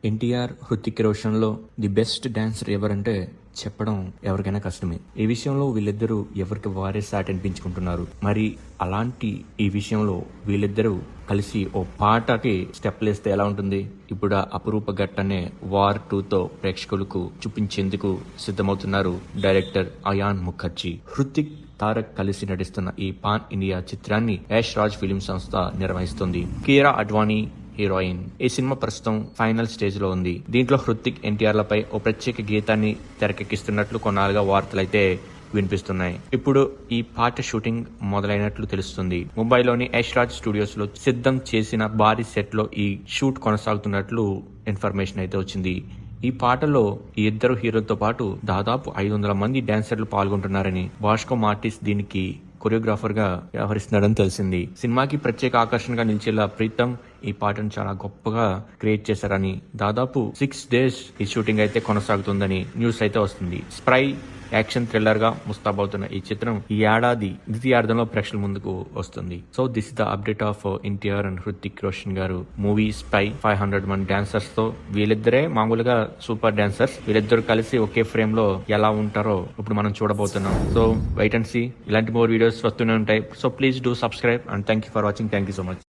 ఎన్టీఆర్, హృతిక్ రోషన్లో the best dancer ఎవరంటే చెప్పడం ఎవరికైనా కష్టమే. ఈ విషయంలో వీళ్ళిద్దరూ ఎవరికి వారే సాటి అనిపించుకుంటున్నారు. మరి అలాంటి ఈ విషయంలో వీళ్ళిద్దరూ కలిసి ఓ పాటకి స్టెప్లు వేస్తే ఎలా ఉంటుంది? ఇప్పుడు ఆ అపురూప ఘట్టనే వార్ 2తో ప్రేక్షకులకు చూపించేందుకు సిద్ధమవుతున్నారు డైరెక్టర్ అయాన్ ముఖర్జీ. హృతిక్, తారక్ కలిసి నటిస్తున్న ఈ పాన్ ఇండియా చిత్రాన్ని యాష్ రాజ్ ఫిలిం సంస్థ నిర్వహిస్తుంది. కీరా అడ్వాణి హీరోయిన్. ఈ సినిమా ప్రస్తుతం ఫైనల్ స్టేజ్ లో ఉంది. దీంట్లో హృతిక్, ఎన్టీఆర్ లపై ఓ ప్రత్యేక గీతాన్ని తెరకెక్కిస్తున్నట్లు కొన్నాళ్ళుగా వార్తలైతే వినిపిస్తున్నాయి. ఇప్పుడు ఈ పాట షూటింగ్ మొదలైనట్లు తెలుస్తుంది. ముంబైలోని యాష్ రాజ్ స్టూడియోస్ లో సిద్ధం చేసిన భారీ సెట్ లో ఈ షూట్ కొనసాగుతున్నట్లు ఇన్ఫర్మేషన్ అయితే వచ్చింది. ఈ పాటలో ఈ ఇద్దరు హీరోలతో పాటు దాదాపు 500 మంది డాన్సర్లు పాల్గొంటున్నారని, భాష్కో మార్టిస్ దీనికి కొరియోగ్రాఫర్ గా వ్యవహరిస్తున్నాడని తెలిసింది. సినిమాకి ప్రత్యేక ఆకర్షణగా నిలిచేలా ప్రీతం ఈ పాటను చాలా గొప్పగా క్రియేట్ చేశారని, దాదాపు 6 days ఈ షూటింగ్ అయితే కొనసాగుతుందని న్యూస్ అయితే వస్తుంది. స్ప్రై యాక్షన్ థ్రిల్లర్ గా ముస్తాబవుతున్న ఈ చిత్రం ఈ ఏడాది ద్వితీయార్థంలో ప్రేక్షకుల ముందుకు వస్తుంది. So this is the update of NTR and Hrithik Roshan గారు మూవీ స్పై. 500 మంది డాన్సర్స్ తో, వీళ్ళిద్దరే మామూలుగా సూపర్ డాన్సర్స్. వీళ్ళిద్దరు కలిసి ఒకే ఫ్రేమ్ లో ఎలా ఉంటారో ఇప్పుడు మనం చూడబోతున్నాం. So wait and see. ఇలాంటి మోర్ వీడియోస్ వస్తూనే ఉంటాయి. So please do subscribe and thank you for watching. Thank you so much.